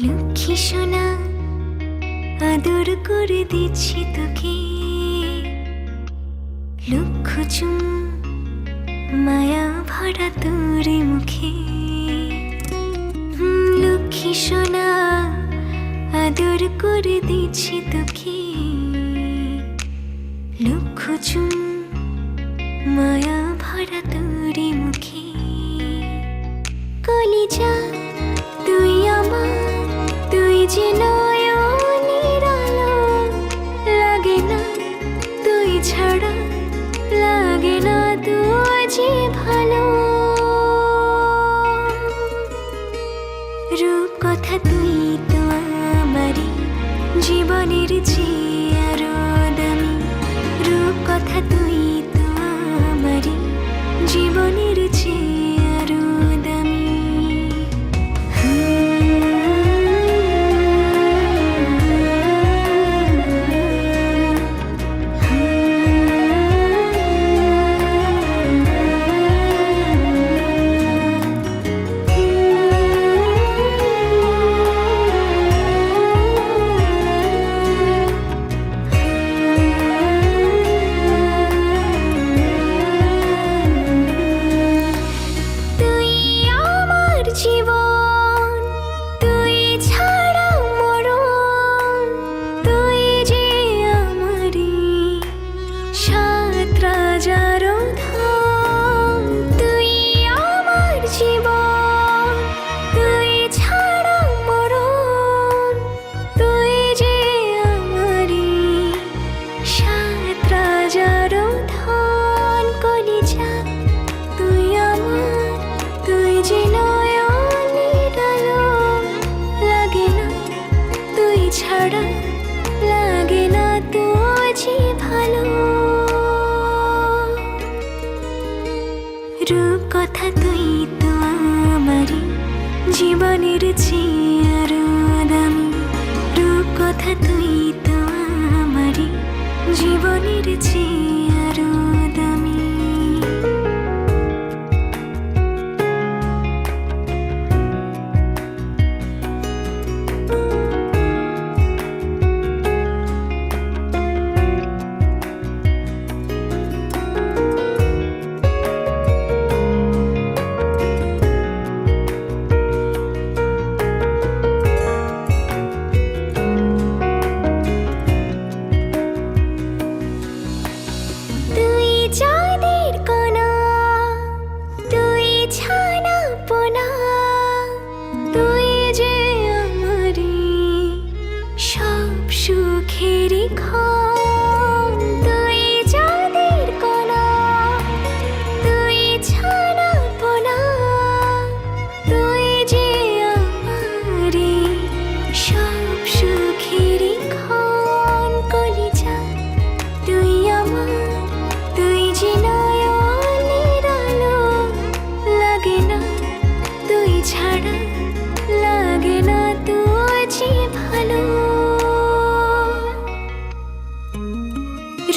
লক্ষ্মী সোনা আদর করে দিচ্ছি তোকে, লক্ষ চুম মায়া ভরা তোর মুখে। লক্ষ্মী সোনা আদর করে দিচ্ছি তোকে, লক্ষ চুম মায়া ভরা তোর মুখে। কলিজা তুই আমার, তুই যে নয়নের আলো, লাগে না তুই ছাড়া, লাগে না তুই যে ভালো। রূপ কথা তুই তো আমারই জীবনের চেয়ে আরো দামি, রূপ কথা তুই তো আমারই জীবনের চেয়ে আরো দামি। রূপ কথা তুই তো আমারই জীবনের চেয়ে আরো দামি, রূপ কথা তুই তো আমারই জীবনের চেয়ে আরো দামি।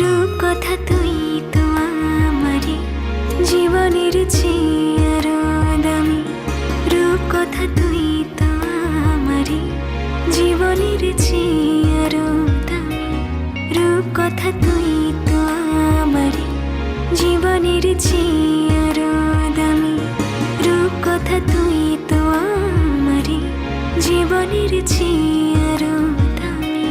রূপকথা তুই তো আমারি জীবনের চেয়ে আরো দামি। রূপকথা তুই তো আমারি জীবনের চেয়ে আরো দামি। রূপকথা তুই তো আমারি জীবনের চেয়ে আরো দামি। রূপকথা তুই তো আমারি জীবনের চেয়ে আরো দামি।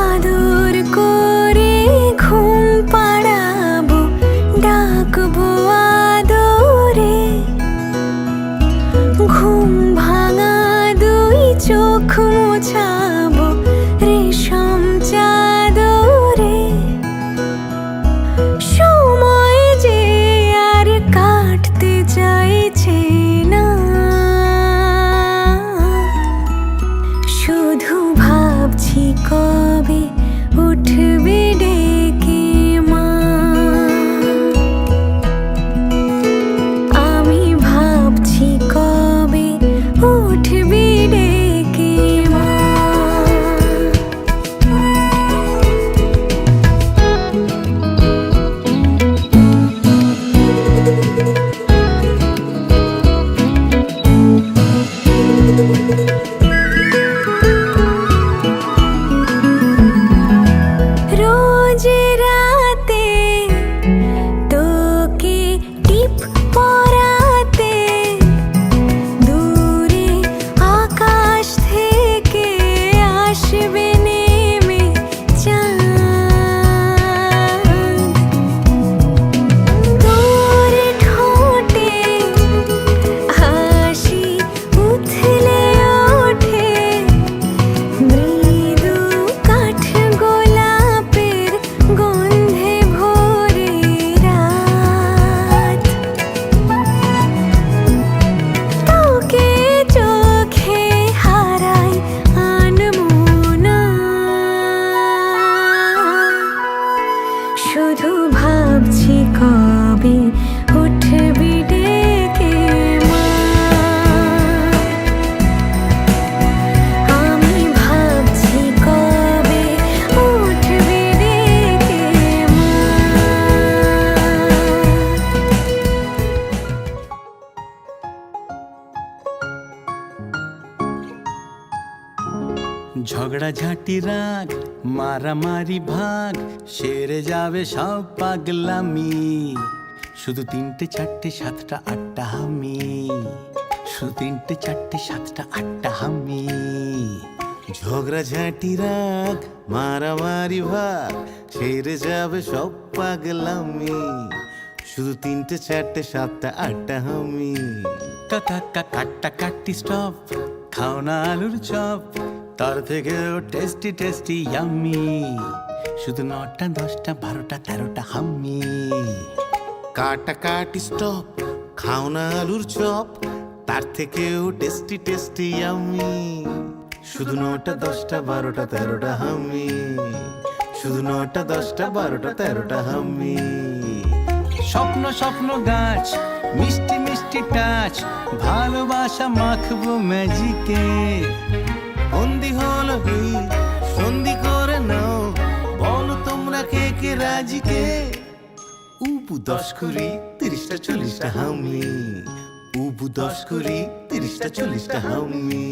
আদর করে ঘুম পাড়াবো, ডাকবো আদরে। ঘুম ভাঙা দুই চোখ মোছাবো রেশম চাদরে। সময় যে আর কাটতে চাইছে না, শুধু ভাবছি কবে উঠবে ডেকে মা। আমি ভাবছি কবে উঠবে ডেকে মা। রোজ রাতে তোকে টিপ পরাতে, দূরে আকাশ থেকে আসবে নেমে চাঁদ। তোর ঠোঁটে হাসি উথলে ওঠে, মৃদু কাঠ গোলাপের গন্ধে ভরে রাত। তোকে চোখে হারাই আনমনা, শুধু ভাবছি কবে উঠবি ডেকে মা। আমি ভাবছি কবে উঠবি ডেকে মা। ঝগড়াঝাটি রাগ মারামারি ভাগ সেরে যাবে সব পাগলামি। শুধু 3টে 4টে 7টা 8টা আমি, শুধু 3টে 4টে 7টা 8টা আমি। ঝগড়াঝাটি রাগ মারামারি ভাগ সেরে যাবে সব পাগলামি। শুধু 3টে 4টে 7টা 8টা আমি। কাকা কাটা কাটি স্টপ, খাও না আলুর চপ, তার থেকেও টেস্টি টেস্টি ইয়াম্মি। শুধু 9টা 10টা 12টা 13টা হাম্মি। কাটা কাটি স্টপ, খাও না আলুর চপ, তার থেকেও টেস্টি টেস্টি ইয়াম্মি। শুধু 9টা 10টা 12টা 13টা হাম্মি। শুধু 9টা 10টা 12টা 13টা হাম্মি। স্বপ্ন স্বপ্ন গাছ, মিষ্টি মিষ্টি টাচ, ভালোবাসা মাখবো ম্যাজিকে। বন্দি হলো এই সন্ধি করে নাও, বলো তোমরা কে কে রাজি কে। উবু 10 20 30টা 40টা হামি। উবু 10 20 30টা 40টা হামি।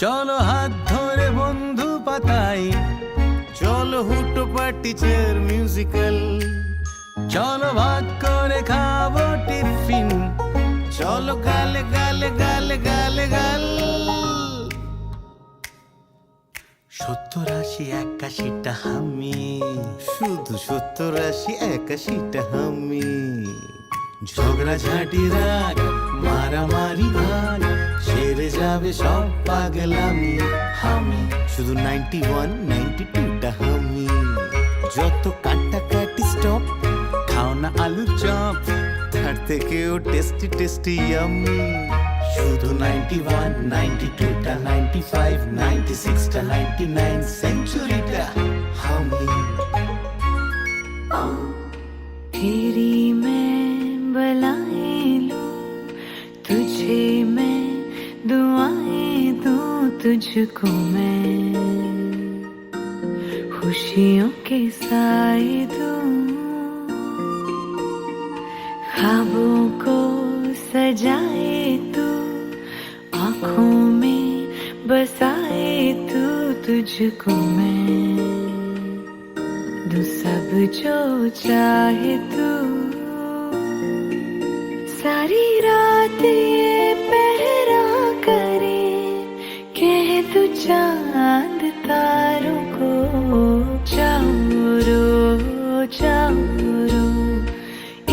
চলো হাত ধরে বন্ধু পাতাই, চলো হুটো পাটি চেয়ার মিউজিক্যাল, চলো ভাগ করে খাবো টিফিন, চলো গালে গালে গালে গালে গাল। 70-80-81টা আমি, শুধু 70-80-81টা আমি। ঝগড়া ঝাঁটি রাগ মারামারি ভাগ, সেরে যাবে সব পাগলামি। আমি শুধু 91-92টা আমি। যত কাটাকাটি স্টপ, খাও না আলু চপ, তার থেকেও টেস্টি টেস্টি আমি। শুধু 91-92টা, 95-96টা, 99 সেঞ্চুরিটা আমি। तेरी मैं बलाए लूं, तुझे मैं दुआएं दूं, तुझको मैं खुशियों के साए दूं, ख्वाबों को सजाए तू, आँखों में बसाए तू, तुझको मैं दूं सब जो चाहे तू। सारी रात ये पहरा करे, कह तू चांद तारों को, चाउरो चाउरो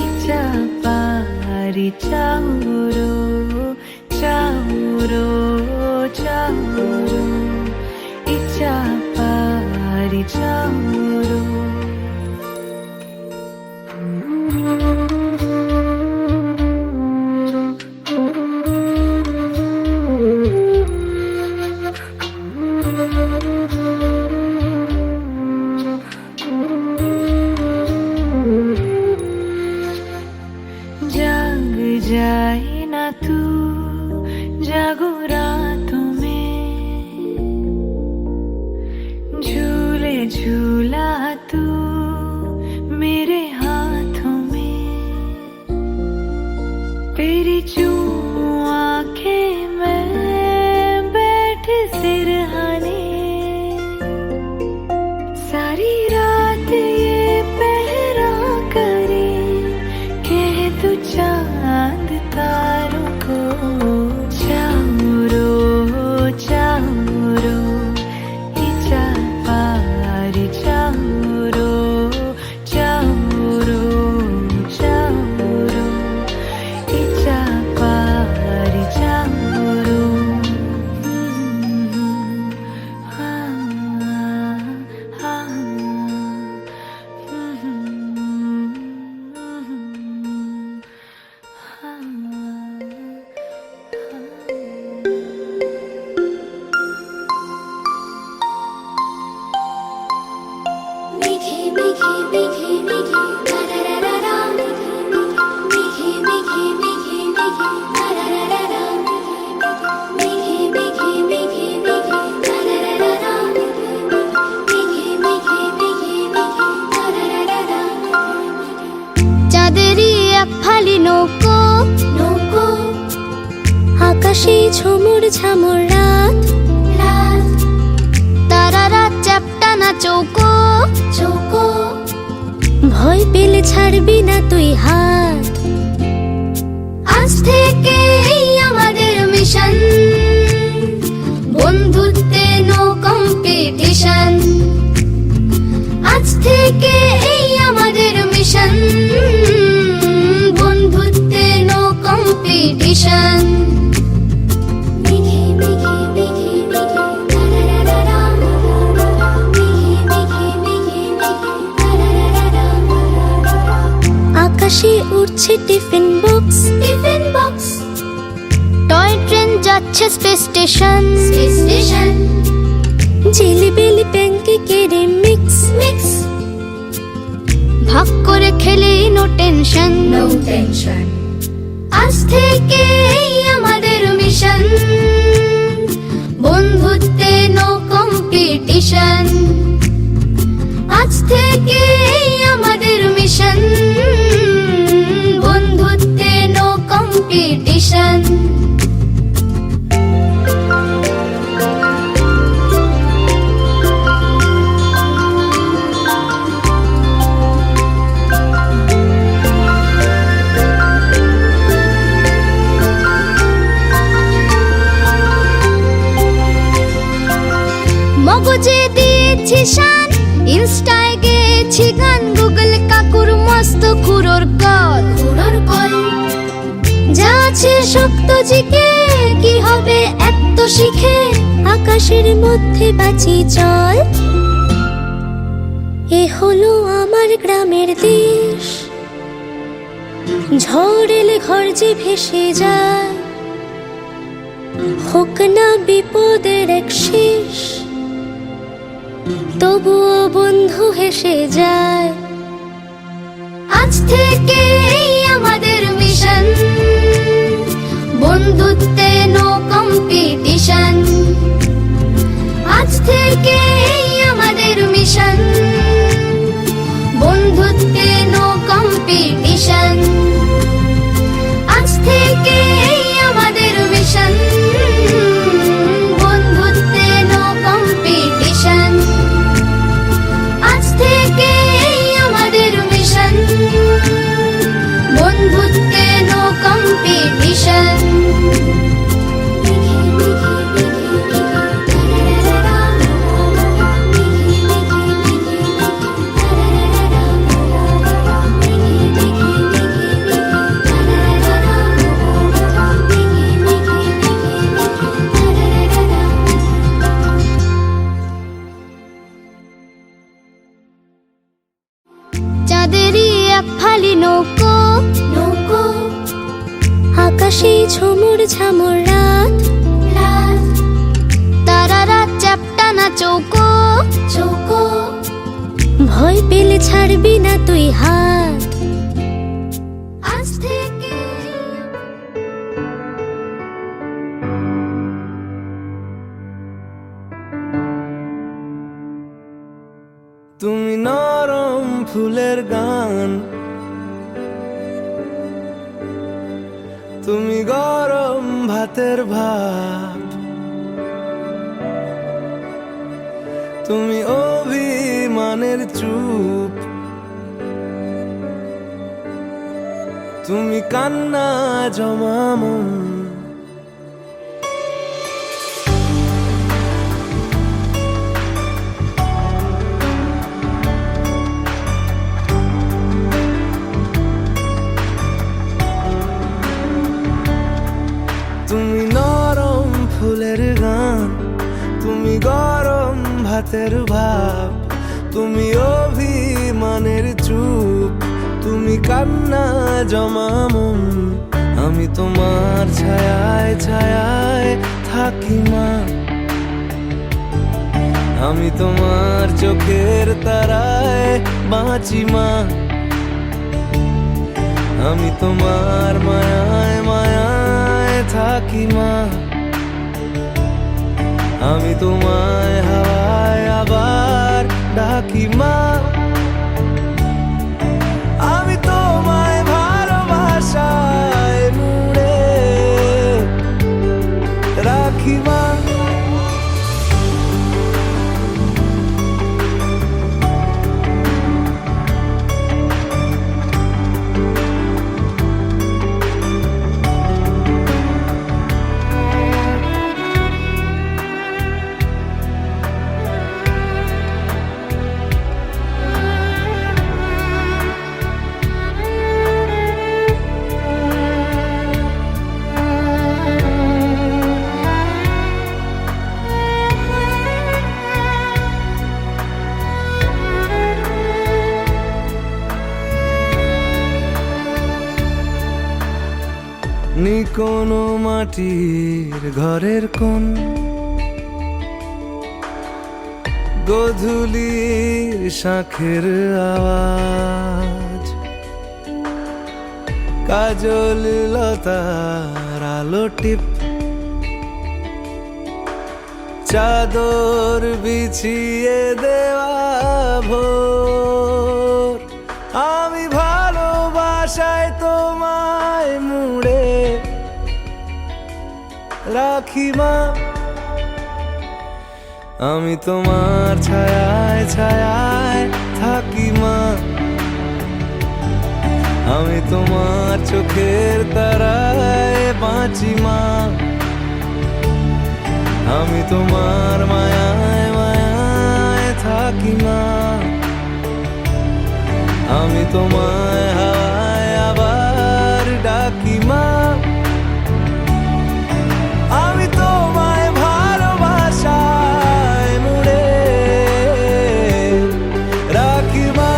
इचा पारी, चाउरो चाउरो चाउरो इचा पारी, चाउरो। जाग जाए ना तू, जागो रातों में, झूले झूला तू मेरे हाथों में, तेरी चूम आंखें में बैठ सिरहाने, सारी रात ये पहरा करे, कह तू चांद तारों को, चाउरो चाउरो इचा पारी, चाउरो चाउरो चाउरो इचा पारी, चाउरो। हाँ हाँ मीठी मीठी मीठी मीठी ला ला ला ला ला, मीठी मीठी मीठी मीठी ला ला ला ला ला, मीठी मीठी मीठी मीठी ला ला ला ला ला, मीठी मीठी मीठी मीठी ला ला ला ला ला। চাঁদেরই এক ফালি নৌকো নৌকো, আকাশে ঝুমুর ঝামুর রাত রাত, তারারা চ্যাপ্টা না চৌকো চৌকো, ভয় পেলে ছাড়বি না তুই হাত। আজ থেকে এই আমাদের মিশন, বন্ধুত্বে নো কম্পিটিশন। আজ থেকে এই আমাদের মিশন, বন্ধুত্বে নো কম্পিটিশন। মিঠি মিঠি মিঠি মিঠি লা লা লা লা লা, মিঠি মিঠি মিঠি মিঠি লা লা লা লা লা। আকাশে উড়ছে tiffin box tiffin box, toy train যাচ্ছে স্পেস স্টেশন স্পেস স্টেশন, জিলিবিলি প্যানকেকের মিক্স মিক্স, ভাগ করে খেলে নো টেনশন নো টেনশন। আজ থেকে এই আমাদের মিশন, বন্ধুত্বে নো কম্পিটিশন। আজ থেকে এই আমাদের মিশন, বন্ধুত্বে নো কম্পিটিশন। মগজে দিয়েছি শান, ইনস্টায় গেয়েছি গান, গুগল কাকুর মস্ত খুরোর কল, যা আছে শক্ত জিকে, কি হবে এত শিখে, আকাশের মধ্যে বাঁচি চল। এ হলো আমার গ্রামের দেশ, ঝড় এলে ঘর যে ভেসে যায়, হোক না বিপদের এক শেষ, তবুও বন্ধু হেসে যায়। আজ থেকে এই আমাদের মিশন, বন্ধুত্বে নো কম্পিটিশন। আজ থেকে এই আমাদের মিশন, বন্ধুত্বে নো কম্পিটিশন। আজ থেকে এই আমাদের মিশন, বন্ধুত্বে নো কম্পিটিশন। আজ থেকে এই আমাদের মিশন, বন্ধুত্বে নো কম্পিটিশন। চাঁদেরই এক ফালি নৌকো, নৌকো, আকাশে ঝুমুর ঝামুর রাত, রাত, তারারা চ্যাপ্টানা চৌকো, চৌকো, ভয় পেলে ছাড়বি না তুই হাত। আজ থেকে তুমি নরম ফুলের গান, তুমি গরম ভাতের ভাত, তুমি অভিমানের চুপ, তুমি কান্না জমামন। তুমি নরম ফুলের গান, তুমি গরম ভাতের ভাব, তুমি অভিমানের চুপ, তুমি কান্না জমামন। আমি তোমার ছায়ায় ছায়ায় থাকি মা, আমি তোমার চোখের তারায় বাঁচি মা, আমি তোমার মায়ায় মায়ায় থাকি মা, আমি তোমায় হাওয়ায় আবার ডাকি মা, আমি তোমায় ভালোবাসায় মুড়ে রাখি মা। নি কোনো মাটির ঘরের কোন, গধূলির শাঁখের আওয়াজ, কাজল লতার আলো টিপ, চাদর বিছিয়ে দেওয়া ভোর, আমি ভালোবাসায় তোমায় মুড়ে রাখি মা, আমি তোমার ছায়ায় ছায়ায় থাকি মা, আমি তোমার চোখের তারায় বাঁচি মা, আমি তোমার মায়ায় মায়ায় তোমায় হাওয়ায় আবার ডাকি মা, আমি তোমায় ভালোবাসায় মুড়ে রাখি মা।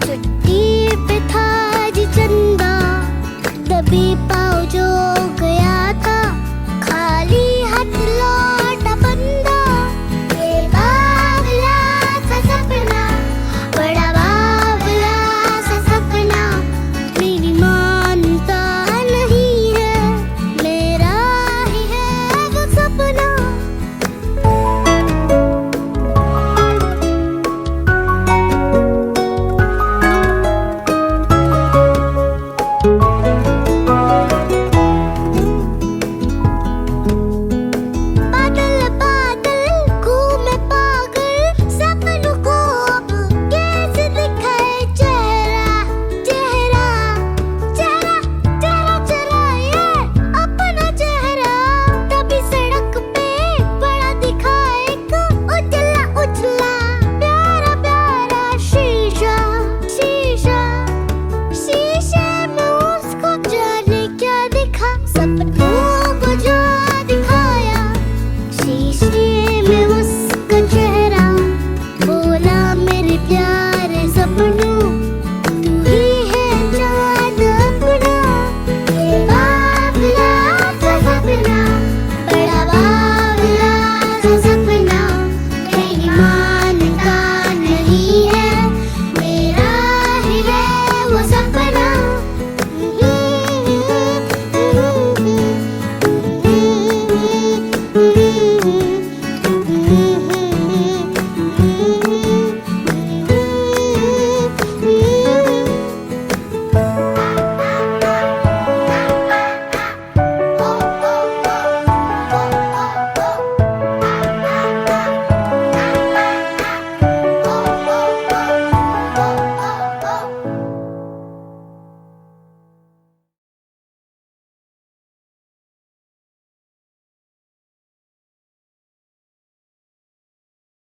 छुट्टी पे था जी चंदा दबी पा